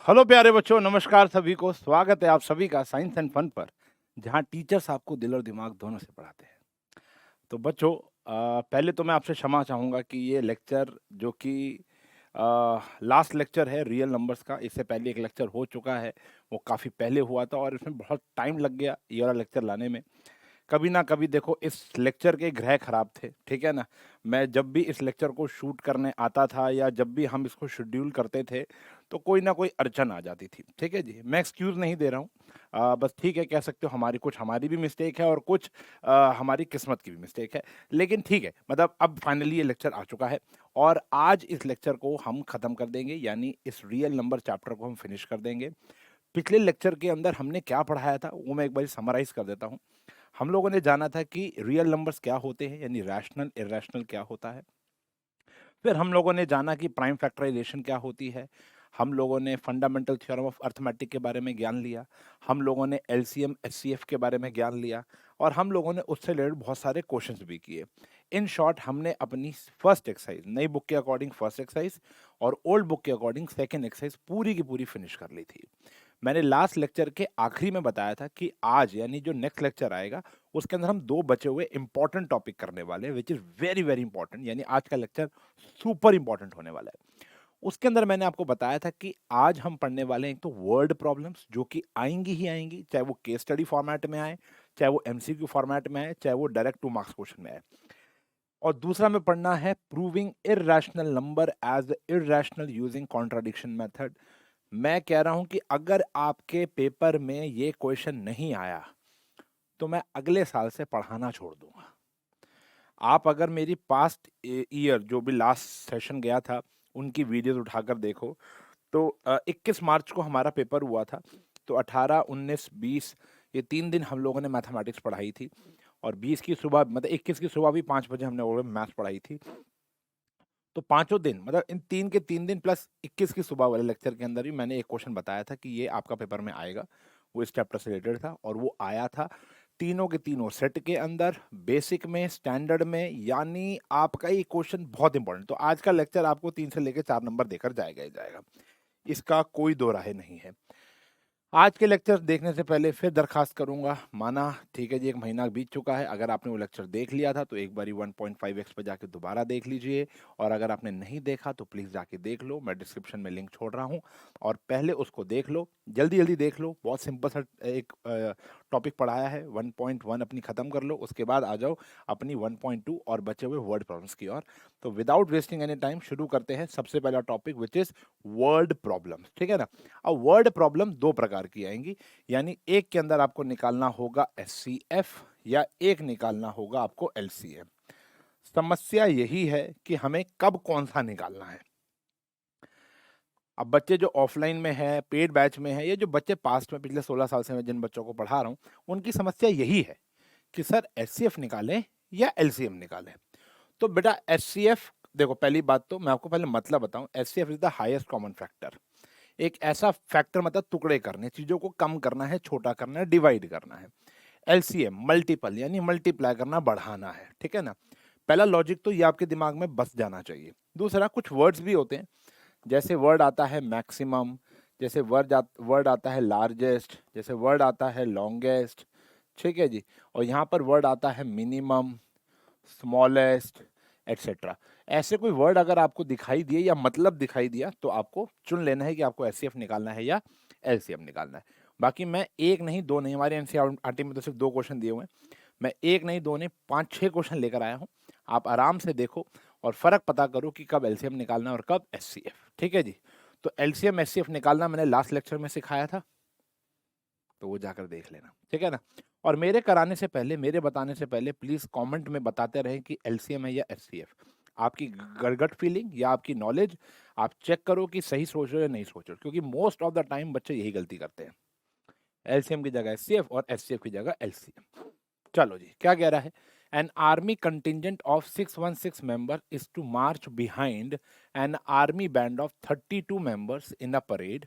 Hello प्यारे बच्चों, नमस्कार सभी को। स्वागत है आप सभी का साइंस एंड फन पर, जहां टीचर्स आपको दिल और दिमाग दोनों से पढ़ाते हैं। तो बच्चों, पहले तो मैं आपसे क्षमा चाहूँगा कि ये लेक्चर जो कि लास्ट लेक्चर है रियल नंबर्स का, इससे पहले एक लेक्चर हो चुका है, वो काफ़ी पहले हुआ था और इसमें बहुत टाइम लग गया ये वाला लेक्चर लाने में। कभी ना कभी देखो, इस लेक्चर के ग्रह खराब थे, ठीक है ना। मैं जब भी इस लेक्चर को शूट करने आता था या जब भी हम इसको शेड्यूल करते थे, तो कोई ना कोई अड़चन आ जाती थी, ठीक है जी। मैं एक्सक्यूज नहीं दे रहा हूँ, बस ठीक है, कह सकते हो हमारी भी मिस्टेक है और कुछ हमारी किस्मत की भी मिस्टेक है। लेकिन ठीक है, मतलब अब फाइनली ये लेक्चर आ चुका है और आज इस लेक्चर को हम खत्म कर देंगे, यानी इस रियल नंबर चैप्टर को हम फिनिश कर देंगे। पिछले लेक्चर के अंदर हमने क्या पढ़ाया था वो मैं एक बार समराइज कर देता हूँ। हम लोगों ने जाना था कि रियल नंबर्स क्या होते हैं, यानी रैशनल इरेशनल क्या होता है। फिर हम लोगों ने जाना कि प्राइम फैक्टराइजेशन क्या होती है। हम लोगों ने फंडामेंटल थ्योरम ऑफ अर्थमेटिक के बारे में ज्ञान लिया। हम लोगों ने एलसीएम एचसीएफ के बारे में ज्ञान लिया और हम लोगों ने उससे रिलेटेड बहुत सारे क्वेश्चंस भी किए। इन शॉर्ट, हमने अपनी फर्स्ट एक्सरसाइज, नई बुक के अकॉर्डिंग फर्स्ट एक्सरसाइज और ओल्ड बुक के अकॉर्डिंग सेकेंड एक्सरसाइज पूरी की पूरी फिनिश कर ली थी। मैंने लास्ट लेक्चर के आखिरी में बताया था कि आज यानी जो नेक्स्ट लेक्चर आएगा उसके अंदर हम दो बचे हुए इंपॉर्टेंट टॉपिक करने वाले हैं, which is very very important. यानी आज का लेक्चर सुपर इंपॉर्टेंट होने वाला है। उसके अंदर मैंने आपको बताया था कि आज हम पढ़ने वाले हैं एक तो वर्ड प्रॉब्लम्स, जो कि आएंगी ही आएंगी, चाहे वो केस स्टडी फॉर्मेट में आए, चाहे वो एमसीक्यू फॉर्मेट में आए, चाहे वो डायरेक्ट टू मार्क्स क्वेश्चन में आए। और दूसरा में पढ़ना है proving irrational number as irrational using contradiction method. मैं कह रहा हूं कि अगर आपके पेपर में ये क्वेश्चन नहीं आया तो मैं अगले साल से पढ़ाना छोड़ दूंगा। आप अगर मेरी पास्ट ईयर जो भी लास्ट सेशन गया था उनकी वीडियोस उठाकर देखो, तो 21 मार्च को हमारा पेपर हुआ था। तो 18, 19, 20 ये 3 दिन हम लोगों ने मैथमेटिक्स पढ़ाई थी और 20 की सुबह, मतलब 21 की सुबह भी 5 बजे हमने वो मैथ्स पढ़ाई थी। तो पांचों दिन, मतलब इन 3 के 3 दिन प्लस 21 की सुबह वाले लेक्चर के अंदर भी मैंने एक क्वेश्चन बताया था कि ये आपका पेपर में आएगा। वो इस चैप्टर से रिलेटेड था और वो आया था तीनों के तीनों सेट के अंदर, बेसिक में, स्टैंडर्ड में। यानी आपका ये क्वेश्चन बहुत इंपॉर्टेंट। तो आज का लेक्चर आपको 3 से लेकर 4 नंबर देकर जाएगा ही जाएगा, इसका कोई दो राहे नहीं है। आज के लेक्चर देखने से पहले फिर दरखास्त करूंगा, माना ठीक है जी, 1 महीना बीत चुका है। अगर आपने वो लेक्चर देख लिया था तो एक बारी 1.5x पे जाके दोबारा देख लीजिए, और अगर आपने नहीं देखा तो प्लीज़ जाके देख लो, मैं डिस्क्रिप्शन में लिंक छोड़ रहा हूँ और पहले उसको देख लो, जल्दी जल्दी देख लो। बहुत सिंपल सा एक टॉपिक पढ़ाया है, 1.1 अपनी ख़त्म कर लो, उसके बाद आ जाओ अपनी 1.2 और बचे हुए वर्ड प्रॉब्लम्स की ओर। तो विदाउट वेस्टिंग एनी टाइम शुरू करते हैं सबसे पहला topic, which is word problems, ठीक है ना। अब वर्ड प्रॉब्लम दो प्रकार की आएंगी, यानी एक के अंदर आपको निकालना होगा एचसीएफ या एक निकालना होगा आपको एलसीएम। समस्या यही है कि हमें कब कौन सा निकालना है। अब बच्चे जो ऑफलाइन में है, पेड बैच में है, ये जो बच्चे पास्ट में पिछले 16 साल से मैं जिन बच्चों को पढ़ा रहा हूँ, उनकी समस्या यही है कि सर एचसीएफ निकालें या एलसीएम निकालें। तो बेटा एचसीएफ, देखो पहली बात तो मैं आपको पहले मतलब बताऊं, HCF is the highest common factor. एक ऐसा फैक्टर, मतलब टुकड़े करने, चीजों को कम करना है, छोटा करना है, डिवाइड करना है। एलसीएम मल्टीपल, यानी मल्टीप्लाई करना, बढ़ाना है, ठीक है ना। पहला लॉजिक तो ये आपके दिमाग में बस जाना चाहिए। दूसरा, कुछ वर्ड्स भी होते हैं, जैसे वर्ड आता है मैक्सिमम, जैसे वर्ड आता है लार्जेस्ट, जैसे वर्ड आता है लॉन्गेस्ट, ठीक है जी। और यहाँ पर वर्ड आता है मिनिमम, स्मॉलेस्ट, एटसेट्रा। ऐसे कोई वर्ड अगर आपको दिखाई दिए या मतलब दिखाई दिया तो आपको चुन लेना है कि आपको एचसीएफ निकालना है या एलसीएम निकालना है। बाकी मैं एक नहीं दो नहीं, हमारे एनसीईआरटी में तो सिर्फ 2 क्वेश्चन दिए हुए हैं, मैं एक नहीं दो नहीं 5-6 क्वेश्चन लेकर आया हूँ। आप आराम से देखो और फर्क पता करो कि कब एलसीएम निकालना है और कब एचसीएफ, ठीक है जी। तो एलसीएम एचसीएफ निकालना मैंने लास्ट लेक्चर में सिखाया था, तो वो जाकर देख लेना, ठीक है ना। और मेरे कराने से पहले, मेरे बताने से पहले प्लीज कमेंट में बताते रहें कि एलसीएम है या एचसीएफ। आपकी गट फीलिंग या आपकी नॉलेज, आप चेक करो कि सही सोच रहे हो या नहीं सोच रहे हो, क्योंकि मोस्ट ऑफ द टाइम बच्चे यही गलती करते हैं, एलसीएम की जगह एचसीएफ और एचसीएफ की जगह एलसीएम। चलो जी, क्या कह रहा है। An army contingent of 616 member is to march behind an army band of 32 members in a parade.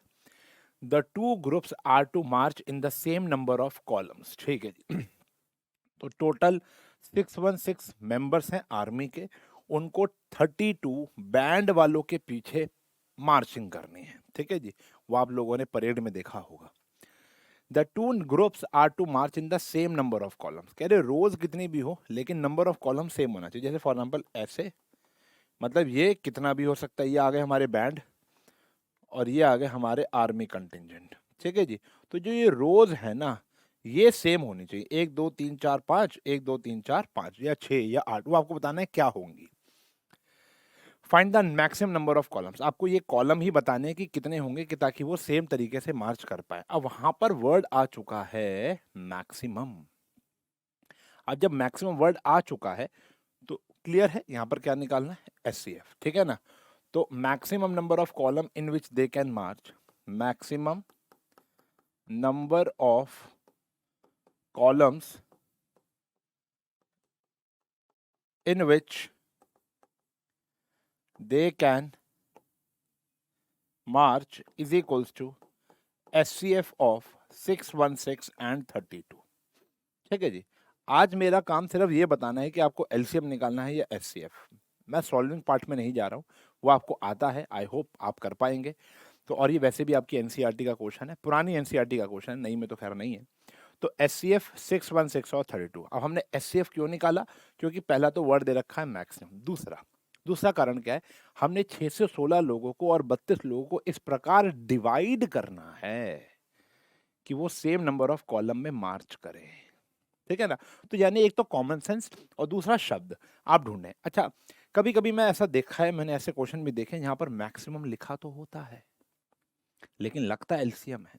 The two groups are to march in the same number of columns, ठीक है जी। तो टोटल 616 मेंबर्स हैं army के, उनको 32 band वालों के पीछे marching करनी है, ठीक है जी, वो आप लोगों ने परेड में देखा होगा। The two groups are to march in the same number of columns, कह रहे रोज कितनी भी हो लेकिन नंबर ऑफ कॉलम सेम होना चाहिए। जैसे फॉर एग्जाम्पल ऐसे, मतलब ये कितना भी हो सकता है, ये आ गए हमारे बैंड और ये आ गए हमारे आर्मी कंटिजेंट, ठीक है जी। तो जो ये रोज है ना, ये सेम होनी चाहिए, 1 2 3 4 5, 1 2 3 4 5 या 6 या 8, वो आपको बताना है क्या होंगी। Find the maximum number of columns, आपको ये कॉलम ही बताने हैं कि कितने होंगे कि ताकि वो सेम तरीके से मार्च कर पाए। अब वहां पर वर्ड आ चुका है मैक्सिमम। अब जब मैक्सिमम वर्ड आ चुका है तो क्लियर है यहां पर क्या निकालना है, एचसीएफ, ठीक है ना। तो maximum number of column in which they can March, maximum number of columns in which they can march is equals to SCF of 616 and 32, ठीक है जी। आज मेरा काम सिर्फ ये बताना है कि आपको एलसीएम निकालना है या एचसीएफ। मैं सॉल्विंग पार्ट में नहीं जा रहा हूँ, वो आपको आता है, आई होप आप कर पाएंगे। तो और ये वैसे भी आपकी एनसीईआरटी का क्वेश्चन है, पुरानी एनसीईआरटी का क्वेश्चन है, नई में तो खैर नहीं है। तो एचसीएफ 616 और 32। अब हमने एचसीएफ क्यों निकाला, क्योंकि पहला तो वर्ड दे रखा है मैक्सिमम। दूसरा कारण क्या है, हमने 6 से 16 लोगों को और 32 लोगों को इस प्रकार डिवाइड करना है कि वो सेम नंबर ऑफ कॉलम में मार्च करें, ठीक है ना। तो यानी एक तो कॉमन सेंस और दूसरा शब्द आप ढूंढें। अच्छा, कभी कभी मैं ऐसा देखा है, मैंने ऐसे क्वेश्चन भी देखे जहां पर मैक्सिमम लिखा तो होता है लेकिन लगता एलसीएम है।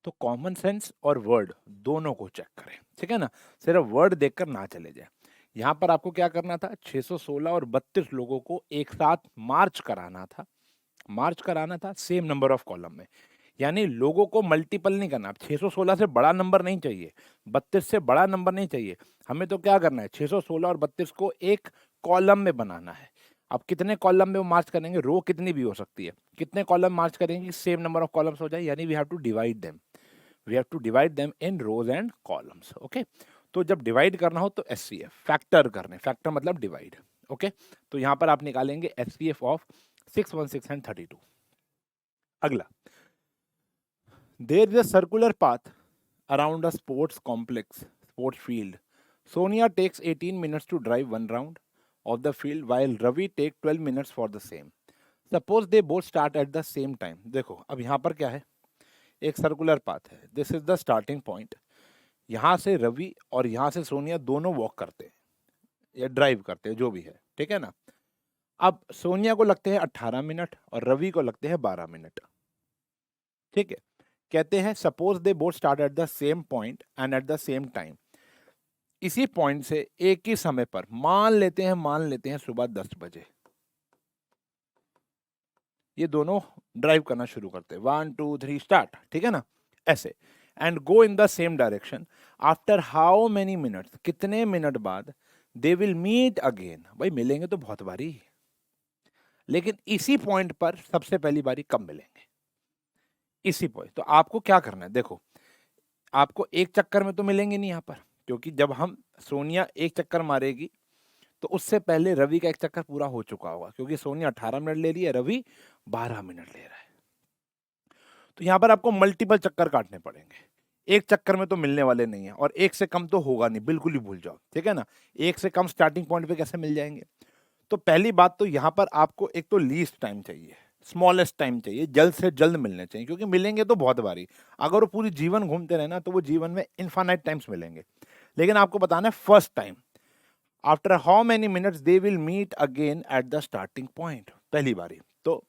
तो कॉमन सेंस और वर्ड दोनों को चेक करें, ठीक है ना, सिर्फ वर्ड देखकर ना चले जाए। यहां पर आपको क्या करना था, 616 और 32 लोगों को एक साथ मार्च कराना था सेम नंबर ऑफ कॉलम में। यानी लोगों को मल्टीपल नहीं करना। 616 से बड़ा नंबर नहीं चाहिए, 32 से बड़ा नंबर नहीं चाहिए, हमें तो क्या करना है, 616 और 32 को एक कॉलम में बनाना है। अब कितने कॉलम में वो मार्च करेंगे, रो कितनी भी हो सकती है, कितने कॉलम मार्च करेंगे सेम नंबर ऑफ कॉलम्स हो जाए, यानी we have to divide them, in rows and columns, okay. तो जब डिवाइड करना हो तो एचसीएफ फैक्टर करने, फैक्टर मतलब डिवाइड, ओके। तो यहां पर आप निकालेंगे एचसीएफ ऑफ 616 एंड 32। अगला, there is a circular path around a sports field. Sonia takes 18 minutes to drive one round of the field while Ravi take 12 minutes for the same. Suppose they both start at the same time. देखो अब यहाँ पर क्या है, एक circular path है, this is the starting point. यहाँ से रवि और यहाँ से सोनिया दोनों वॉक करते हैं या ड्राइव करते हैं, जो भी है, ठीक है ना। अब सोनिया को लगते हैं 18 मिनट और रवि को लगते हैं 12 मिनट, ठीक है। कहते हैं suppose they both start at the same point and at the same time. इसी पॉइंट से एक ही समय पर मान लेते हैं सुबह 10 बजे ये दोनों ड्राइव करना शुरू करते हैं, 1 2 3 स्टार्ट, ठीक है ना, ऐसे। And go in the same direction after how many minutes, कितने मिनट बाद दे विल मीट अगेन, भाई मिलेंगे तो बहुत बारी, लेकिन इसी पॉइंट पर सबसे पहली बारी कब मिलेंगे, इसी पॉइंट। तो आपको क्या करना है, देखो आपको एक चक्कर में तो मिलेंगे नहीं यहाँ पर, क्योंकि जब हम सोनिया एक चक्कर मारेगी तो उससे पहले रवि का एक चक्कर पूरा हो चुका होगा, क्योंकि सोनिया 18 मिनट ले रही है, रवि 12 मिनट ले रहा है। तो यहां पर आपको मल्टीपल चक्कर काटने पड़ेंगे, एक चक्कर में तो मिलने वाले नहीं है, और एक से कम तो होगा नहीं, बिल्कुल ही भूल जाओ, ठीक है ना। एक से कम स्टार्टिंग पॉइंट पे कैसे मिल जाएंगे। तो पहली बात तो यहां पर आपको एक तो लीस्ट टाइम चाहिए, स्मॉलेस्ट टाइम चाहिए, जल्द से जल्द मिलने चाहिए, क्योंकि मिलेंगे तो बहुत बारी। अगर वो पूरी जीवन घूमते रहे ना तो वो जीवन में इनफाइनाइट टाइम्स मिलेंगे, लेकिन आपको बताना है first time after how many minutes they will meet again at the starting point, पहली बारी। तो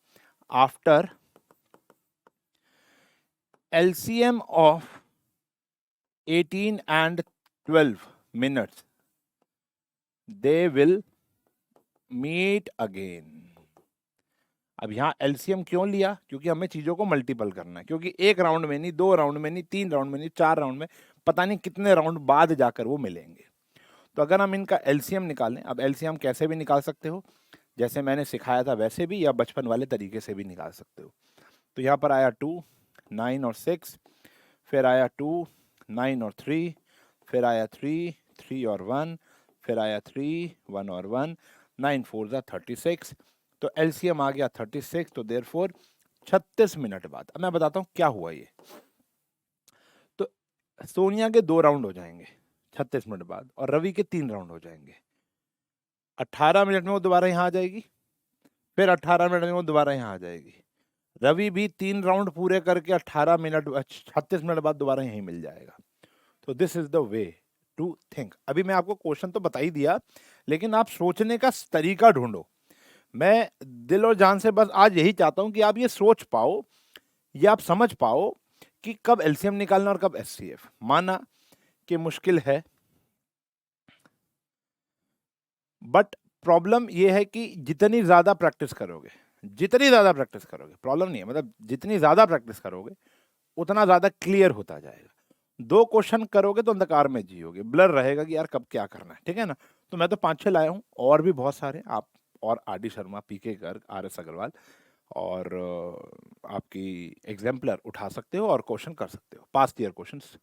after LCM of 18 and 12 minutes they will meet again। अब यहां एलसीएम क्यों लिया, क्योंकि हमें चीजों को मल्टीपल करना है, क्योंकि एक राउंड में नहीं, 2 राउंड में नहीं, 3 राउंड में नहीं, 4 राउंड में, पता नहीं कितने राउंड बाद जाकर वो मिलेंगे। तो अगर हम इनका एलसीएम निकालें, अब एलसीएम कैसे भी निकाल सकते हो, जैसे मैंने सिखाया था वैसे भी, या बचपन वाले तरीके से भी निकाल सकते हो। तो यहाँ पर आया 2 9 और 6, फिर आया 2 9 और 3, फिर आया 3 3 और 1, फिर आया 3 1 और 1, 9 4 36। तो एलसीएम आ गया 36। तो देयरफॉर 36 मिनट बाद। अब मैं बताता हूँ क्या हुआ ये। तो सोनिया के 2 राउंड हो जाएंगे 36 मिनट बाद, और रवि के 3 राउंड हो जाएंगे। 18 मिनट में वो दोबारा यहाँ आ जाएगी, फिर 18 मिनट में वो दोबारा यहाँ आ जाएगी। रवि भी 3 राउंड पूरे करके 18 मिनट 36 मिनट बाद दोबारा यहीं मिल जाएगा। तो this is the way to think. अभी मैं आपको क्वेश्चन तो बता ही दिया, लेकिन आप सोचने का तरीका ढूंढो। मैं दिल और जान से बस आज यही चाहता हूं कि आप ये सोच पाओ, या आप समझ पाओ कि कब एलसीएम निकालना और कब एचसीएफ। माना कि मुश्किल है, बट प्रॉब्लम ये है कि जितनी ज्यादा प्रैक्टिस करोगे, जितनी ज्यादा प्रैक्टिस करोगे, प्रॉब्लम नहीं है, मतलब जितनी ज्यादा प्रैक्टिस करोगे उतना ज्यादा क्लियर होता जाएगा। 2 क्वेश्चन करोगे तो अंधकार में जियोगे, ब्लर रहेगा कि यार कब क्या करना है, ठीक है ना। तो मैं तो 5-6 लाया हूँ, और भी बहुत सारे आप, और आर डी शर्मा, पीके गर्ग, आर एस अग्रवाल, और आपकी एग्जाम्पलर उठा सकते हो और क्वेश्चन कर सकते हो, पास्ट ईयर क्वेश्चंस।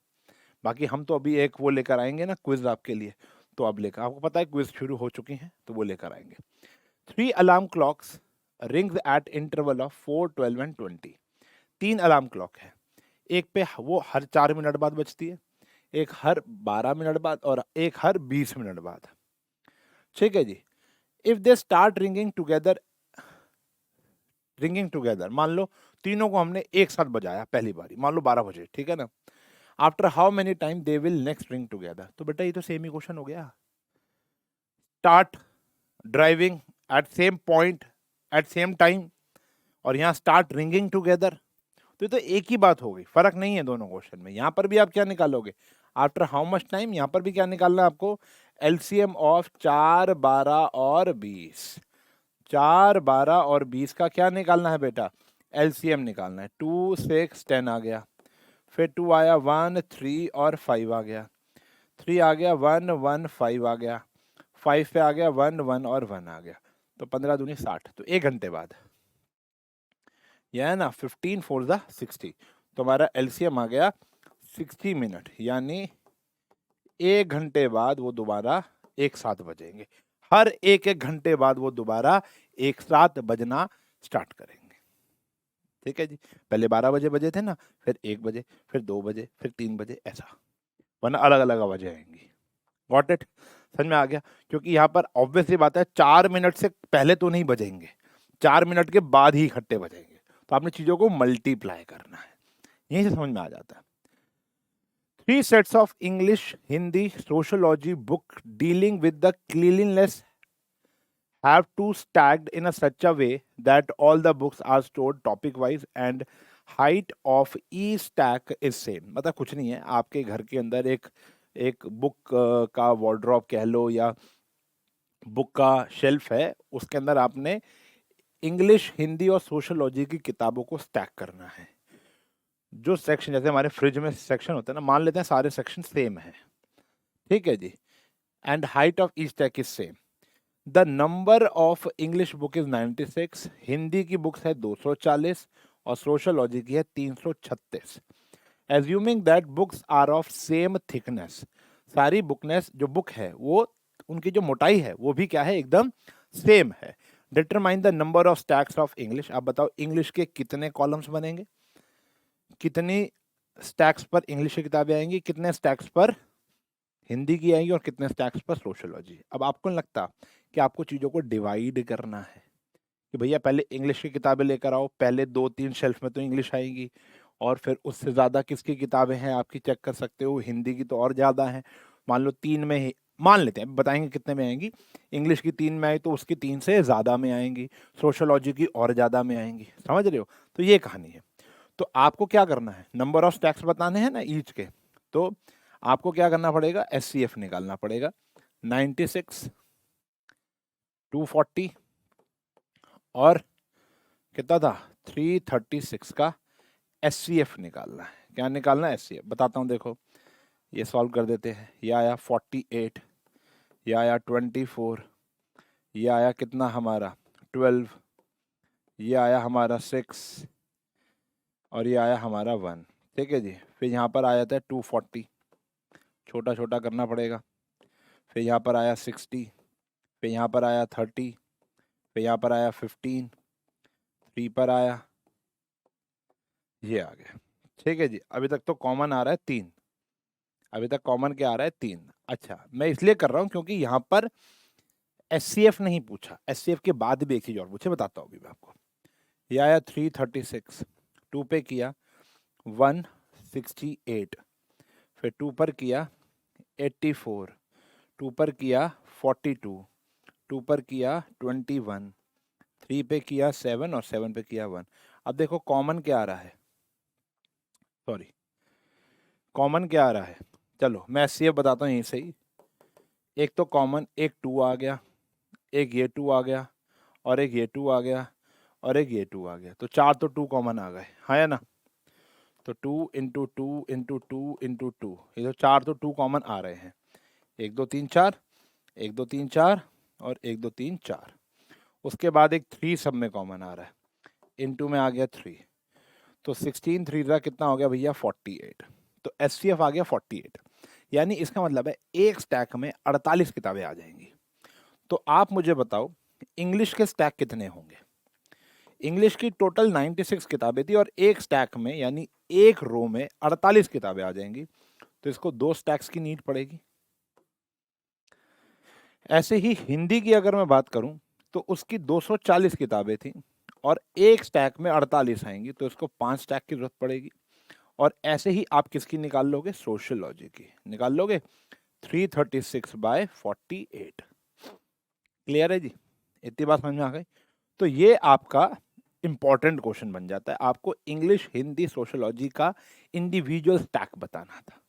बाकी हम तो अभी एक वो लेकर आएंगे ना, क्विज आपके लिए। तो अब लेकर, आपको पता है क्विज शुरू हो चुकी हैं, तो वो लेकर आएंगे। 3 alarm clocks rings eight interval of 4, 12 and 20। 3 alarm clock है, एक पे वो हर 4 मिनट बाद बजती है, एक हर 12 मिनट बाद, और एक हर 20 मिनट बाद। ठीक है जी। If they start ringing together, मान लो तीनों को हमने एक साथ बजाया पहली बारी, मान लो 12 बजे, ठीक है ना। After how many time they will next ring together. तो बेटा ये तो सेम ही क्वेश्चन हो गया। Start driving at same point at same time, और यहाँ स्टार्ट रिंगिंग टुगेदर। तो ये तो एक ही बात हो गई, फर्क नहीं है दोनों क्वेश्चन में। यहाँ पर भी आप क्या निकालोगे, आफ्टर हाउ मच टाइम, यहाँ पर भी क्या निकालना है आपको, एलसीएम ऑफ 4, 12 और 20। 4, 12 और 20 का क्या निकालना है बेटा, एलसीएम निकालना है। 2, 6, 10 आ गया, फिर 2 आया, 1, 3 और 5 आ गया, 3 आ गया, 1, 1, 5 आ गया, 5 पे आ गया 1, 1 और 1 आ गया। तो 15 दूनी 60, तो 1 घंटे बाद, यह है ना, 15 4 ज़ा 60। तो हमारा एलसीएम आ गया 60 मिनट, यानी 1 घंटे बाद वो दोबारा एक साथ बजेंगे। हर एक घंटे बाद वो दोबारा एक साथ बजना स्टार्ट करेंगे। ठीक है जी। पहले 12 बजे बजे थे ना, फिर 1 बजे, फिर 2 बजे, फिर 3 बजे, ऐसा, वरना अलग अलग आवाजें आएंगी। गॉट इट, समझ में आ गया। क्योंकि यहाँ पर ऑब्वियसली बात है, 4 मिनट से पहले तो नहीं बजेंगे, 4 मिनट के बाद ही इकट्ठे बजेंगे। तो आपने चीजों को मल्टीप्लाई करना है, यहीं से समझ में आ जाता है। 3 sets of English, Hindi, sociology book dealing with the cleanliness have to stacked in a such a way that all the books are stored topic wise and height of each stack is same। मतलब कुछ नहीं है, आपके घर के अंदर एक एक बुक का वार्डरोब कह लो, या बुक का शेल्फ है, उसके अंदर आपने इंग्लिश, हिंदी और सोशलॉजी की किताबों को स्टैक करना है। जो सेक्शन, जैसे हमारे फ्रिज में सेक्शन होते हैं ना, मान लेते हैं सारे सेक्शन सेम है, ठीक है जी, and height of each stack is same. The number of English book is 96, Hindi की बुक्स है 240, और सोशलॉजी की है 336। Assuming that books are of same thickness, सारी बुकनेस जो बुक है वो, उनकी जो मोटाई है वो भी क्या है, एकदम सेम है। Determine the number of stacks of English, आप बताओ इंग्लिश के कितने कॉलम्स बनेंगे, कितनी स्टैक्स पर इंग्लिश की किताबें आएंगी, कितने स्टैक्स पर हिंदी की आएंगी, और कितने स्टैक्स पर सोशलॉजी। अब आपको नहीं लगता कि आपको चीज़ों को डिवाइड करना है, कि भैया पहले इंग्लिश की किताबें लेकर आओ, पहले 2-3 शेल्फ में तो इंग्लिश आएंगी, और फिर उससे ज़्यादा किसकी किताबें हैं आपकी चेक कर सकते हो, हिंदी की तो और ज़्यादा है। मान लो 3 में ही मान लेते हैं, बताएंगे कितने में आएंगी, इंग्लिश की 3 में आई तो उसकी 3 से ज़्यादा में आएंगी, सोशलॉजी की और ज़्यादा में आएंगी। समझ रहे हो, तो ये कहानी है। तो आपको क्या करना है, नंबर ऑफ स्टैक्स बताने हैं ना ईच के, तो आपको क्या करना पड़ेगा, एचसीएफ निकालना पड़ेगा। 96, 240 और कितना था 336 का एचसीएफ निकालना है। क्या निकालना है, एचसीएफ बताता हूँ, देखो ये सॉल्व कर देते हैं। ये आया 48, ये आया 24, ये आया कितना हमारा 12, ये आया हमारा 6, और ये आया हमारा 1। ठीक है जी। फिर यहाँ पर आया था 240, छोटा छोटा करना पड़ेगा। फिर यहाँ पर आया 60, फिर यहाँ पर आया 30, फिर यहाँ पर आया 15, 3 पर आया, ये आ गया। ठीक है जी, अभी तक तो कॉमन आ रहा है 3। अभी तक कॉमन क्या आ रहा है? 3। अच्छा, मैं इसलिए कर रहा हूं क्योंकि यहाँ पर एचसीएफ नहीं पूछा, एचसीएफ के बाद भी एक चीज और पूछे, बताता हूँ अभी मैं आपको। ये आया 336, 2 पे किया 168, फिर 2 पर किया 84, 2 पर किया 42, 2 पर किया 21, 3 पे किया 7 और 7 पे किया 1। अब देखो कॉमन क्या आ रहा है, सॉरी कॉमन क्या आ रहा है, चलो मैं एचसीएफ बताता हूँ यहीं से ही। एक तो कॉमन, एक 2 आ गया, एक ये 2 आ गया, और एक ये 2 आ गया, और एक ये 2 आ गया, तो 4 तो 2 कॉमन आ गए, हाँ या ना? तो 2 इंटू 2 इंटू 2 इंटू 2, ये तो 4 तो 2 कॉमन आ रहे हैं। 1 2 3 4, 1 2 3 4 और 1 2 3 4। उसके बाद एक 3 सब में कॉमन आ रहा है, इनटू में आ गया 3, तो 16 3 का कितना हो गया भैया? 48। तो एचसीएफ आ गया 48। यानी इसका मतलब है एक स्टैक में 48 किताबें आ जाएंगी। तो आप मुझे बताओ इंग्लिश के स्टैक कितने होंगे? इंग्लिश की टोटल 96 किताबें थी और एक स्टैक में यानी एक रो में 48 किताबें आ जाएंगी, तो इसको 2 स्टैक्स की नीड पड़ेगी। ऐसे ही हिंदी की अगर मैं बात करूं तो उसकी 240 किताबें थी और एक स्टैक में 48 आएंगी, तो इसको 5 स्टैक की जरूरत पड़ेगी। और ऐसे ही आप किसकी निकाल लोगे? सोशियोलॉजी की निकाल लोगे, 336 बाय 48। क्लियर है जी? इतनी बात समझ में आ गई? तो ये आपका इंपॉर्टेंट क्वेश्चन बन जाता है, आपको इंग्लिश हिंदी सोशियोलॉजी का इंडिविजुअल स्टैक बताना था।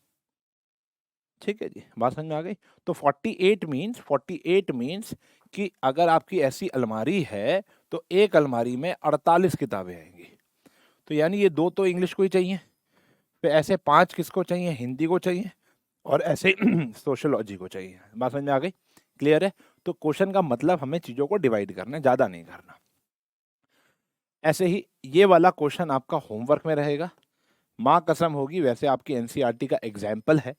ठीक है जी, बात समझ में आ गई? तो 48 मीन्स कि अगर आपकी ऐसी अलमारी है तो एक अलमारी में 48 किताबें आएंगी, तो यानी ये 2 तो इंग्लिश को ही चाहिए, फिर ऐसे 5 किसको चाहिए? हिंदी को चाहिए, और ऐसे सोशियोलॉजी को चाहिए। बात समझ में आ गई? क्लियर है? तो क्वेश्चन का मतलब हमें चीजों को डिवाइड करना है, ज्यादा नहीं करना। ऐसे ही ये वाला क्वेश्चन आपका होमवर्क में रहेगा, माँ कसम होगी वैसे आपकी एनसीईआरटी का एग्जाम्पल है,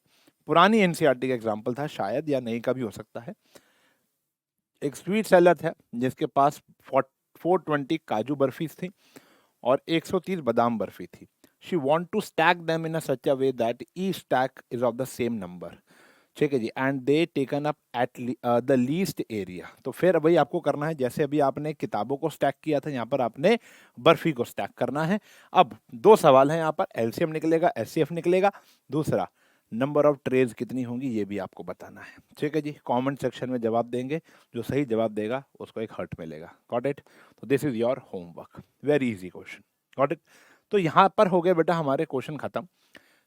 पुरानी एनसीईआरटी का एग्जाम्पल था शायद, या नहीं का भी हो सकता है। एक स्वीट सेलर था जिसके पास 420 काजू बर्फी थी और 130 बादाम बर्फी थी। She want to stack them in such a way that each stack is of the same number. ठीक है जी, and they taken up at the least area. तो फिर वही आपको करना है, जैसे अभी आपने किताबों को स्टैक किया था, यहाँ पर आपने बर्फी को स्टैक करना है। अब 2 सवाल हैं यहाँ पर, एलसीएम निकलेगा, एचसीएफ निकलेगा, दूसरा नंबर ऑफ ट्रेज कितनी होंगी ये भी आपको बताना है। ठीक है जी, कमेंट सेक्शन में जवाब देंगे, जो सही जवाब देगा उसको एक हर्ट मिलेगा। Got it? तो this is your homework, very easy question. Got it? तो यहाँ पर हो गए बेटा हमारे क्वेश्चन खत्म।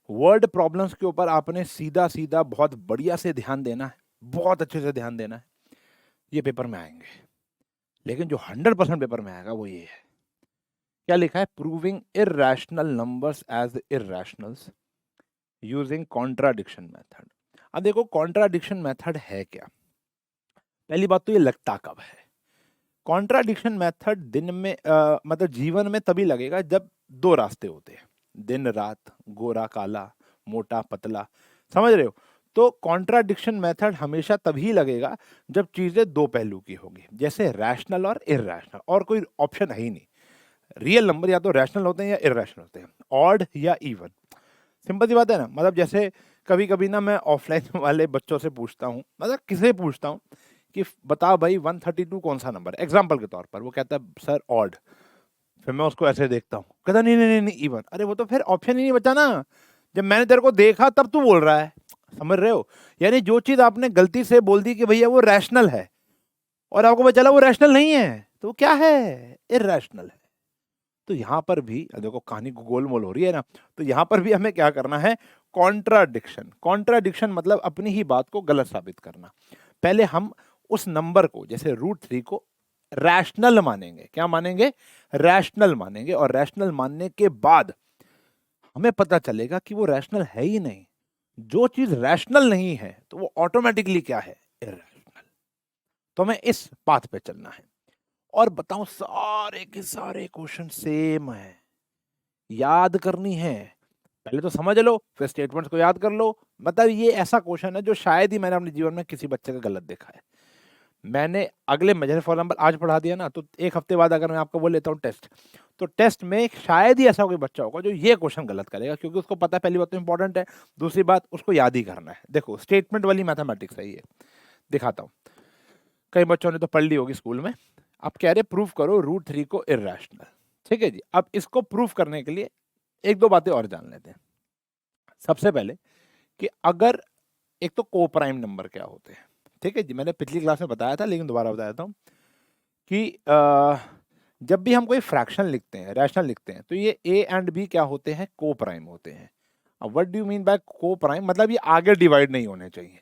वर्ड प्रॉब्लम्स के ऊपर आपने सीधा सीधा बहुत बढ़िया से ध्यान देना है, बहुत अच्छे से ध्यान देना है, ये पेपर में आएंगे। लेकिन जो 100% पेपर में आएगा वो ये है, क्या लिखा है? Proving irrational numbers as irrationals using contradiction method. अब देखो कॉन्ट्राडिक्शन मेथड है क्या? पहली बात तो ये लगता कब है? कॉन्ट्राडिक्शन मेथड दिन में मतलब जीवन में तभी लगेगा जब 2 रास्ते होते हैं, दिन रात, गोरा काला, मोटा पतला, समझ रहे हो? तो कॉन्ट्राडिक्शन मेथड हमेशा तभी लगेगा जब चीजें 2 पहलू की होगी, जैसे रैशनल और इरैशनल, और कोई ऑप्शन है ही नहीं। रियल नंबर या तो रैशनल होते हैं या इरैशनल होते हैं, ऑड या इवन। सिंपल सी बात है ना, मतलब जैसे कभी कभी ना मैं ऑफलाइन वाले बच्चों से पूछता हूँ, मतलब किसे पूछता हूँ कि बताओ भाई 132 कौन सा नंबर है, एग्जाम्पल के तौर पर, वो कहता है सर ऑड। फिर मैं उसको ऐसे देखता हूँ, कहता नहीं नहीं नहीं नहीं इवन। अरे वो तो फिर ऑप्शन ही नहीं बचा ना, जब मैंने तेरे को देखा तब तू बोल रहा है। समझ रहे हो? यानी जो चीज आपने गलती से बोल दी कि भैया वो रैशनल है, और आपको पता चला वो रैशनल नहीं है, तो वो क्या है? इरैशनल है। तो यहां पर भी देखो कहानी गोलमोल हो रही है ना, तो यहां पर भी हमें क्या करना है? कॉन्ट्राडिक्शन। कॉन्ट्राडिक्शन मतलब अपनी ही बात को गलत साबित करना। पहले हम उस नंबर को, जैसे √3 को रैशनल मानेंगे। क्या मानेंगे? रैशनल मानेंगे, और रैशनल मानने के बाद हमें पता चलेगा कि वो रैशनल है ही नहीं। जो चीज रैशनल नहीं है तो वो ऑटोमेटिकली क्या है? इरैशनल। तो हमें इस पाथ पे चलना है। और बताऊं, सारे के सारे क्वेश्चन सेम है, याद करनी है। पहले तो समझ लो, फिर स्टेटमेंट्स को याद कर लो। मतलब ये ऐसा क्वेश्चन है जो शायद ही मैंने अपने जीवन में किसी बच्चे का गलत देखा है। मैंने अगले, जैसे फॉर एग्जाम्पल आज पढ़ा दिया ना, तो 1 हफ्ते बाद अगर मैं आपको बोल लेता हूँ टेस्ट, तो टेस्ट में शायद ही ऐसा कोई बच्चा होगा जो ये क्वेश्चन गलत करेगा, क्योंकि उसको पता है पहली बात तो इंपॉर्टेंट है, दूसरी बात उसको याद ही करना है। देखो स्टेटमेंट वाली मैथमेटिक्स है ये, दिखाता हूँ। कई बच्चों ने तो पढ़ ली होगी स्कूल में। अब कह रहे प्रूफ करो √3 को इर्रेशनल। ठीक है जी, अब इसको प्रूफ करने के लिए एक दो बातें और जान लेते हैं। सबसे पहले कि अगर एक तो को प्राइम नंबर क्या होते हैं। ठीक है जी, मैंने पिछली क्लास में बताया था लेकिन दोबारा बता देता हूँ कि जब भी हम कोई फ्रैक्शन लिखते हैं, रैशनल लिखते हैं, तो ये ए एंड बी क्या होते हैं, को प्राइम होते हैं। अब what do you mean by को प्राइम, मतलब ये आगे डिवाइड नहीं होने चाहिए।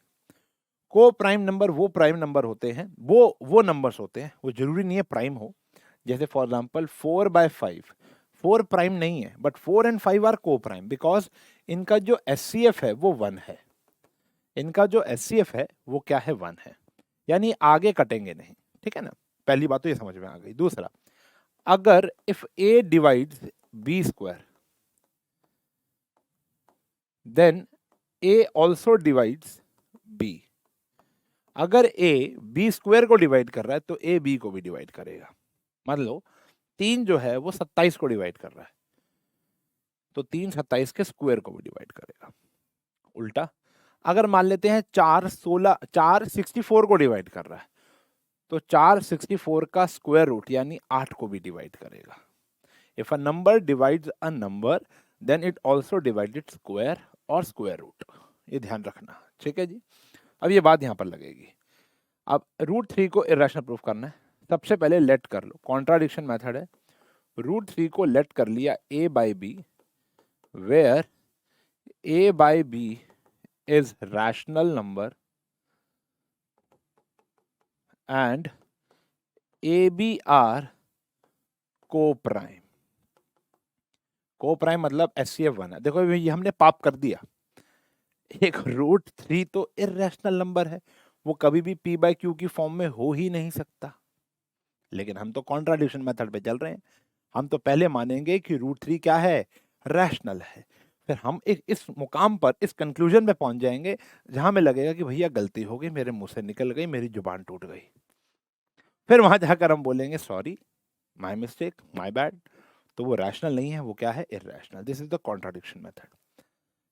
को प्राइम नंबर वो प्राइम नंबर होते हैं, वो नंबर्स होते हैं, वो जरूरी नहीं है प्राइम हो। जैसे फॉर एग्जांपल 4/5, 4 प्राइम नहीं है, बट 4 एंड 5 आर को प्राइम बिकॉज इनका जो एचसीएफ है वो 1 है। इनका जो एचसीएफ है वो क्या है, 1 है, यानी आगे कटेंगे नहीं। ठीक है ना, पहली बात तो ये समझ में आ गई। दूसरा, अगर if a divides b square then a also divides b. अगर ए बी स्क्वायर को डिवाइड कर रहा है तो ए बी को भी डिवाइड करेगा। मान लो 3 जो है वो 27 को डिवाइड कर रहा है, तो 3 27 के स्क्वायर को भी डिवाइड करेगा। उल्टा, अगर मान लेते हैं 4 64 को डिवाइड कर रहा है, तो 4 64 का स्क्वायर रूट यानी 8 को भी डिवाइड करेगा। If a number divides a number then it also divide it square और स्क्वायर रूट, ये ध्यान रखना। ठीक है जी, अब ये बात यहाँ पर लगेगी। अब √3 को इरेशनल प्रूफ करना है, सबसे पहले लेट कर लो, कॉन्ट्राडिक्शन मेथड है। √3 को लेट कर लिया a by b, where a by b is rational number and ab are co-prime। Co-prime मतलब एचसीएफ 1 है। देखो ये हमने पाप कर दिया। एक √3 तो इरेशनल नंबर है, वो कभी भी p/q की फॉर्म में हो ही नहीं सकता। लेकिन हम तो कॉन्ट्राडिक्शन मेथड पे चल रहे हैं, हम तो पहले मानेंगे कि √3 क्या है, रैशनल है। फिर हम एक इस मुकाम पर, इस कंक्लूजन पे पहुंच जाएंगे जहां में लगेगा कि भैया गलती हो गई, मेरे मुंह से निकल गई, मेरी जुबान टूट गई। फिर वहां जाकर हम बोलेंगे sorry, my mistake, my bad. तो वो रैशनल नहीं है, वो क्या है, irrational. This is the contradiction method.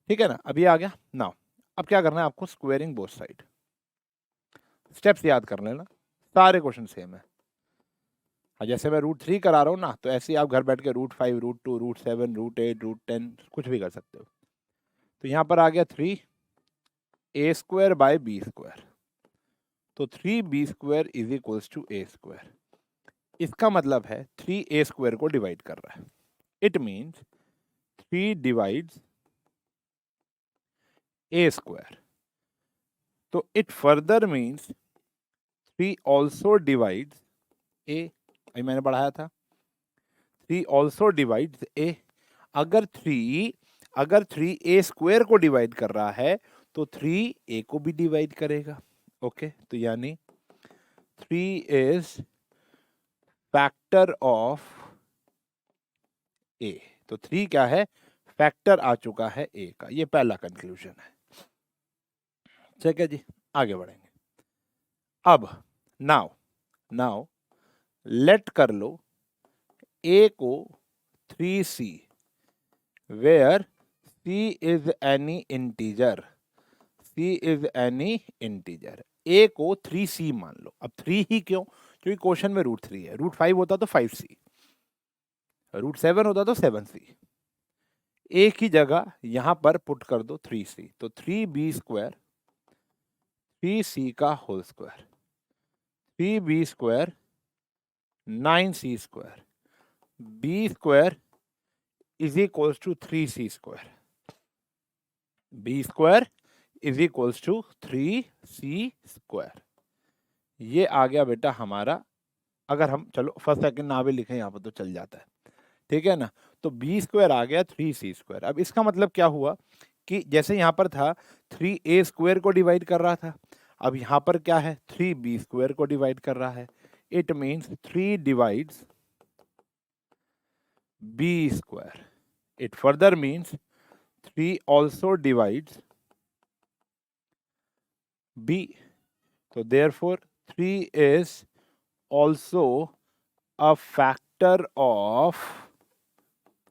ठीक है ना, अब ये आ गया। नाउ अब क्या करना है आपको, स्क्वेयरिंग बोथ साइड। स्टेप्स याद कर लेना, सारे क्वेश्चन सेम है। जैसे मैं √3 करा रहा हूँ ना, तो ऐसे ही आप घर बैठ के √5, √2, √7, √8, √10 कुछ भी कर सकते हो। तो यहाँ पर आ गया 3a² / b², तो 3b² is equals to a²। इसका मतलब है 3a² को डिवाइड कर रहा है। It means 3 divides a²। तो it further means 3 also divides a। अभी मैंने बढ़ाया था, 3 ऑल्सो डिवाइड्स a। अगर 3 a² को डिवाइड कर रहा है तो 3 a को भी डिवाइड करेगा। ओके, तो यानी 3 इज फैक्टर ऑफ a। तो 3 क्या है, फैक्टर आ चुका है a का। ये पहला कंक्लूजन है। ठीक है जी, आगे बढ़ेंगे। अब नाउ लेट कर लो a को 3c, where c is any integer. c is any integer. a को 3c मान लो। अब 3 ही क्यों, क्योंकि क्वेश्चन में √3 है। √5 होता तो 5c, √7 होता तो 7c। a की जगह यहां पर पुट कर दो 3c, तो 3b², 3c का whole square, 3b², 9c², b² is equals to 3c², b² is equals to 3c²। ये आ गया बेटा हमारा। अगर हम चलो फर्स्ट सेकंड ना भी लिखें यहाँ पर तो चल जाता है। ठीक है ना, तो b² आ गया 3c²। अब इसका मतलब क्या हुआ कि जैसे यहाँ पर था 3a² को डिवाइड कर रहा था, अब यहाँ पर क्या है, 3b² को डिवाइड कर रहा है। It means 3 divides b²। It further means 3 also divides b। तो therefore 3 is also a factor of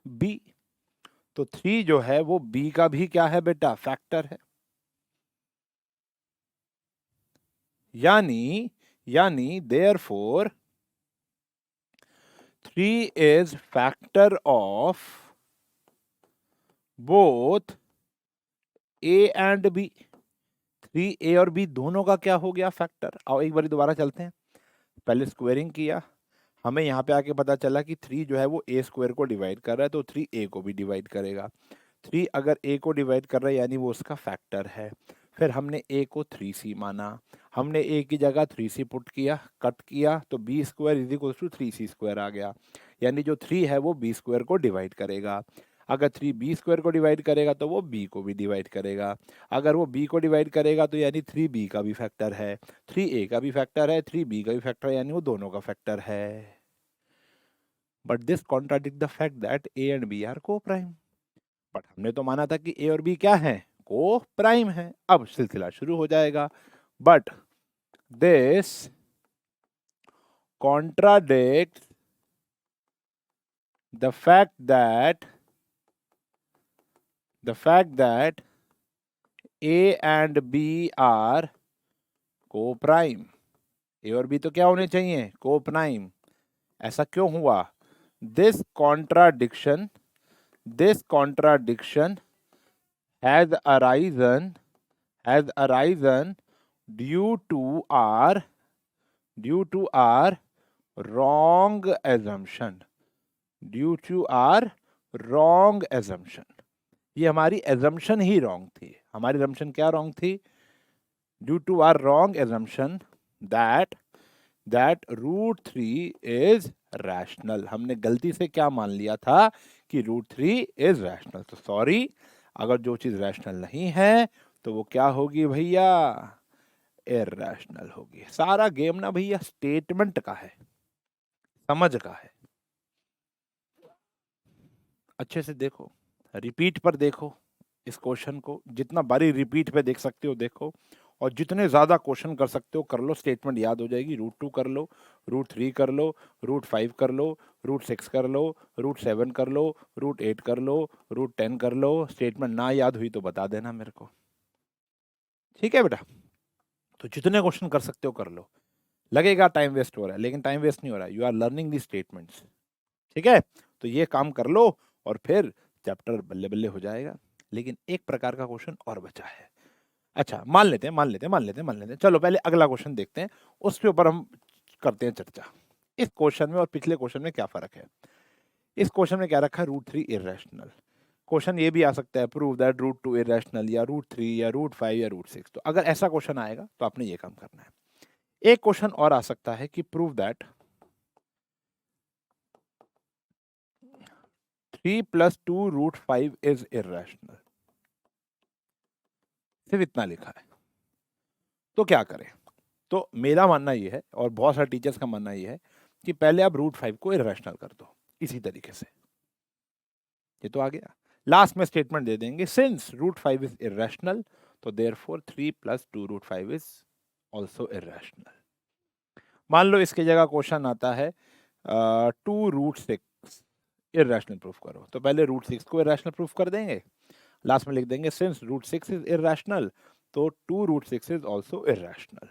b. तो 3 जो है वो बी का भी क्या है बेटा, फैक्टर है। यानी therefore 3 is factor of both a and b. 3 a और बी दोनों का क्या हो गया, फैक्टर। आओ एक बार दोबारा चलते हैं। पहले स्क्वायरिंग किया, हमें यहाँ पे आके पता चला कि 3 जो है वो ए स्क्वायर को डिवाइड कर रहा है, तो 3 ए को भी डिवाइड करेगा। 3 अगर ए को डिवाइड कर रहा है यानी वो उसका फैक्टर है। फिर हमने ए को 3c माना, हमने ए की जगह 3c पुट किया, कट किया, तो B square is equal to 3c square आ गया। यानी जो 3 है वो बी स्क्वायर को डिवाइड करेगा। अगर 3 बी स्क्वायर को डिवाइड करेगा तो वो बी को भी डिवाइड करेगा। अगर वो बी को डिवाइड करेगा तो यानी 3 बी का भी फैक्टर है, 3 ए का भी फैक्टर है, 3 बी का भी फैक्टर है, यानी वो दोनों का फैक्टर है। But this contradict the fact that a and b are coprime. But हमने तो माना था कि ए और बी क्या है, को प्राइम है। अब सिलसिला शुरू हो जाएगा। But this contradict the fact that a and b are coprime. A और बी तो क्या होने चाहिए, को प्राइम। ऐसा क्यों हुआ? This contradiction has arisen due to our wrong assumption. ये हमारी assumption ही wrong थी। हमारी assumption क्या wrong थी? Due to our wrong assumption that √3 is rational। हमने गलती से क्या मान लिया था कि √3 is rational। तो सॉरी, अगर जो चीज रैशनल नहीं है तो वो क्या होगी भैया, इरैशनल होगी। सारा गेम ना भैया स्टेटमेंट का है, समझ का है। अच्छे से देखो, रिपीट पर देखो इस क्वेश्चन को, जितना बारी रिपीट पे देख सकते हो देखो, और जितने ज्यादा क्वेश्चन कर सकते हो कर लो, स्टेटमेंट याद हो जाएगी। √2 कर लो, √3 कर लो, √5 कर लो, √6 कर लो, √7 कर लो, √8 कर लो, √10 कर लो। स्टेटमेंट ना याद हुई तो बता देना मेरे को, ठीक है बेटा। तो जितने क्वेश्चन कर सकते हो कर लो। लगेगा टाइम वेस्ट हो रहा है, लेकिन टाइम वेस्ट नहीं हो रहा है, you are learning the statements, ठीक है। तो ये काम कर लो और फिर चैप्टर बल्ले बल्ले हो जाएगा। लेकिन एक प्रकार का क्वेश्चन और बचा है। अच्छा, मान लेते हैं। चलो पहले अगला क्वेश्चन देखते हैं, उसके ऊपर हम करते हैं चर्चा। इस क्वेश्चन में और पिछले क्वेश्चन में क्या फर्क है? इस क्वेश्चन में क्या रखा है, √3 इरेशनल। क्वेश्चन ये भी आ सकता है, प्रूव दैट √2 इरेशनल, या √3 या √5 या √6। तो अगर ऐसा क्वेश्चन आएगा तो आपने ये काम करना है। एक क्वेश्चन और आ सकता है कि प्रूव दैट 3 + 2 √5 इज इरेशनल। सिर्फ इतना लिखा है, तो क्या करें? तो मेरा मानना ये है, और बहुत सारे टीचर्स का मानना ये है, कि पहले आप √5 को इरेशनल कर दो इसी तरीके से। ये तो आ गया। लास्ट में स्टेटमेंट दे देंगे, सिंस √5 इज इरेशनल, तो देयरफॉर 3 + 2 √5 इज ऑल्सो इरेशनल। मान लो इसकी जगह क्वेश्चन आता है 2 √6 इरेशनल प्रूफ करो, तो पहले √6 को इरेशनल प्रूफ कर देंगे, लास्ट में लिख देंगे सिंस √6 इज इरेशनल, तो 2 √6 इज ऑल्सो इरेशनल।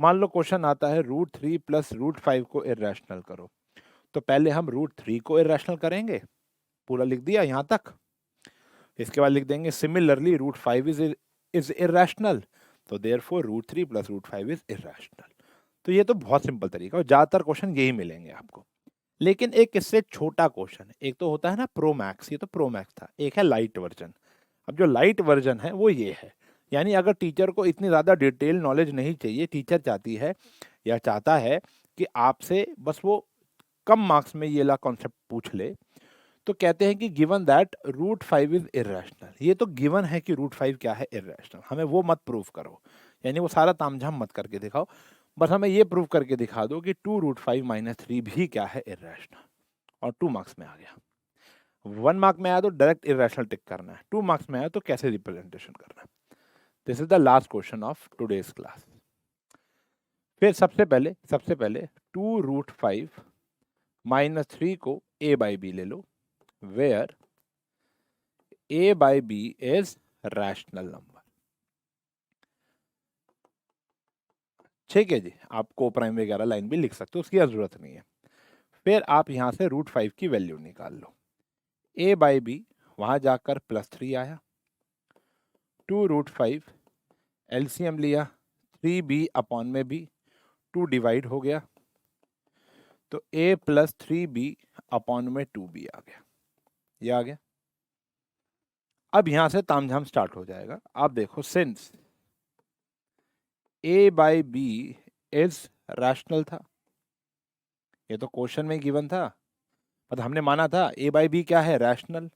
मान लो क्वेश्चन आता है √3 + √5 को इरेशनल करो, तो पहले हम √3 को इरेशनल करेंगे, पूरा लिख दिया यहाँ तक। इसके बाद लिख देंगे सिमिलरली √5 इज इरेशनल, तो देयरफॉर √3 + √5 इज इरेशनल। तो ये तो बहुत सिंपल तरीका, और ज्यादातर क्वेश्चन यही मिलेंगे आपको। लेकिन एक इससे छोटा क्वेश्चन है, एक तो होता है ना प्रो मैक्स, ये तो प्रो मैक्स था, एक है लाइट वर्जन। अब जो लाइट वर्जन है वो ये है, यानी अगर टीचर को इतनी ज़्यादा डिटेल नॉलेज नहीं चाहिए, टीचर चाहती है या चाहता है कि आपसे बस वो कम मार्क्स में ये ला कॉन्सेप्ट पूछ ले, तो कहते हैं कि गिवन दैट √5 इज इरेशनल। ये तो गिवन है कि √5 क्या है, इरेशनल। हमें वो मत प्रूव करो, यानी वो सारा तामझाम मत करके दिखाओ, बस हमें ये प्रूव करके दिखा दो कि 2 √5 - 3 भी क्या है, इरेशनल। और 2 मार्क्स में आ गया। 1 मार्क में आया तो डायरेक्ट इरेशनल टिक करना है, 2 मार्क्स में आया तो कैसे रिप्रेजेंटेशन करना है। This is the last question of today's class. फिर सबसे पहले 2 √5 - 3 को a/b ले लो, where a by b is rational number. ठीक है जी, आप को प्राइम वगैरह लाइन भी लिख सकते हो, उसकी जरूरत नहीं है। फिर आप यहां से √5 की वैल्यू निकाल लो। a बाई बी, वहां जाकर +3 आया, 2√5 एलसीएम लिया, 3b अपॉन में b, 2 डिवाइड हो गया, तो a + 3b अपॉन में 2b आ गया, ये आ गया। अब यहां से तामझाम स्टार्ट हो जाएगा। आप देखो, since a by b is rational था, ये तो क्वेश्चन में गिवन था, मतलब हमने माना था a बाई बी क्या है, रैशनल।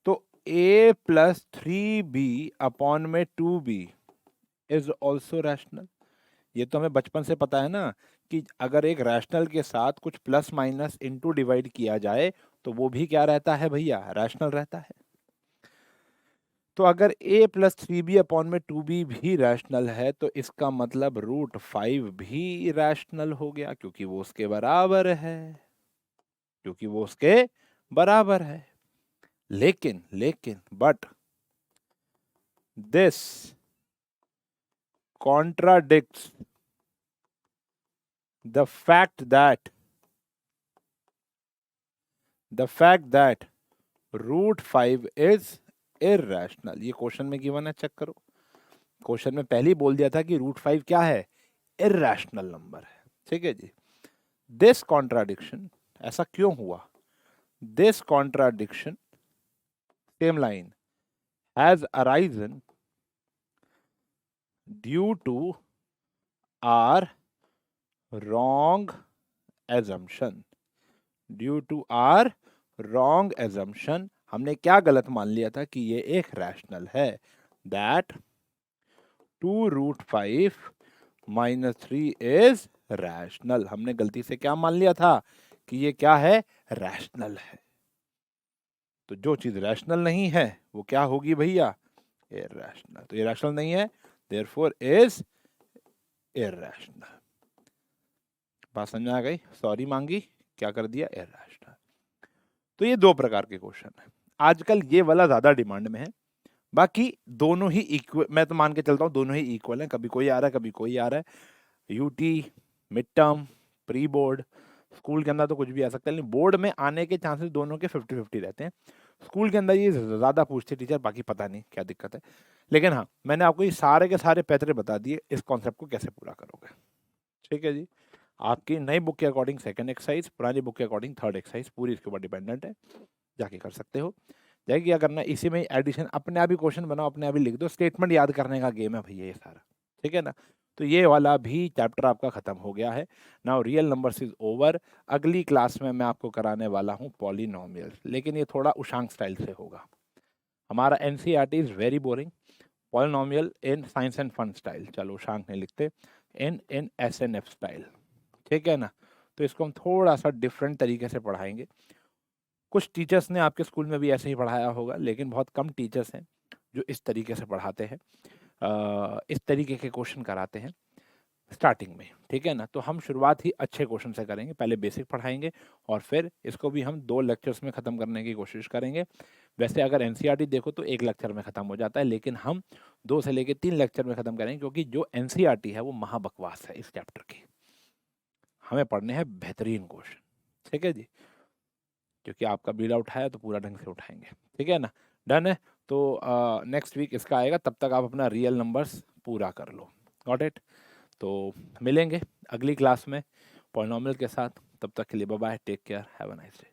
तो a + 3b अपॉन में 2b इज ऑल्सो रैशनल। ये तो हमें बचपन से पता है ना कि अगर एक रैशनल के साथ कुछ प्लस माइनस इनटू डिवाइड किया जाए तो वो भी क्या रहता है भैया, रैशनल रहता है। तो अगर a + 3b अपॉन में 2b भी रैशनल है तो इसका मतलब √5 भी रैशनल हो गया, क्योंकि वो उसके बराबर है, क्योंकि वो उसके बराबर है। लेकिन लेकिन but this contradicts the fact that √5 is irrational। ये क्वेश्चन में गिवन है, चेक करो। क्वेश्चन में पहले ही बोल दिया था कि √5 क्या है, इर्रेशनल नंबर है। ठीक है जी। दिस कॉन्ट्राडिक्शन, ऐसा क्यों हुआ, this contradiction, same line, has arisen due to our wrong assumption, due to our wrong assumption. हमने क्या गलत मान लिया था कि ये एक रैशनल है, दैट 2√5 - 3 इज रैशनल। हमने गलती से क्या मान लिया था कि ये क्या है, रैशनल है। तो जो चीज रैशनल नहीं है वो क्या होगी भैया, इरैशनल। तो इरैशनल नहीं है, देयरफॉर इज इरैशनल। बात समझ में आ गई, सॉरी मांगी, क्या कर दिया, इरैशनल। तो ये दो प्रकार के क्वेश्चन है, आजकल ये वाला ज्यादा डिमांड में है। बाकी दोनों ही इक्वल, मैं तो मान के चलता हूँ दोनों ही इक्वल है, कभी कोई आ रहा है कभी कोई आ रहा है। UT, mid term, pre board, school के अंदर तो कुछ भी आ सकता है, लेकिन बोर्ड में आने के चांसेस दोनों के 50-50 रहते हैं। स्कूल के अंदर ये ज्यादा पूछते टीचर, बाकी पता नहीं क्या दिक्कत है। लेकिन हाँ, मैंने आपको ये सारे के सारे पैतरे बता दिए, इस कॉन्सेप्ट को कैसे पूरा करोगे। ठीक है जी। आपकी नई बुक के अकॉर्डिंग सेकंड एक्सरसाइज, पुरानी बुक के अकॉर्डिंग थर्ड एक्सरसाइज, पूरी इसके ऊपर डिपेंडेंट है, जाके कर सकते हो। जाके क्या करना है, इसी में एडिशन, अपने आप ही क्वेश्चन बनाओ, अपने आप ही लिख दो, स्टेटमेंट याद करने का गेम है भैया ये सारा। ठीक है ना। तो ये वाला भी चैप्टर आपका खत्म हो गया है। Now real numbers is over. अगली क्लास में मैं आपको कराने वाला हूँ पॉलिनोमियल, लेकिन ये थोड़ा उशांक स्टाइल से होगा। हमारा NCERT is very boring, polynomial in science and fun style, चलो उशांक नहीं लिखते, इन एसएनएफ स्टाइल। ठीक है ना। तो इसको हम थोड़ा सा डिफरेंट तरीके से पढ़ाएंगे। कुछ टीचर्स ने आपके स्कूल में भी ऐसे ही पढ़ाया होगा, लेकिन बहुत कम टीचर्स हैं जो इस तरीके से पढ़ाते हैं, इस तरीके के क्वेश्चन कराते हैं स्टार्टिंग में। ठीक है ना। तो हम शुरुआत ही अच्छे क्वेश्चन से करेंगे, पहले बेसिक पढ़ाएंगे और फिर इसको भी हम 2 लेक्चर्स में ख़त्म करने की कोशिश करेंगे। वैसे अगर एनसीईआरटी देखो तो 1 लेक्चर में ख़त्म हो जाता है, लेकिन हम 2 से लेकर 3 लेक्चर में ख़त्म करेंगे, क्योंकि जो एनसीईआरटी है वो महाबकवास है इस चैप्टर की। हमें पढ़ने हैं बेहतरीन क्वेश्चन। ठीक है जी। क्योंकि आपका बीड़ा उठाया तो पूरा ढंग से उठाएंगे। ठीक है ना। डन है। तो नेक्स्ट वीक इसका आएगा, तब तक आप अपना रियल नंबर्स पूरा कर लो। Got it. तो मिलेंगे अगली क्लास में पॉलिनोमियल के साथ, तब तक के लिए bye bye, take care, have a nice day.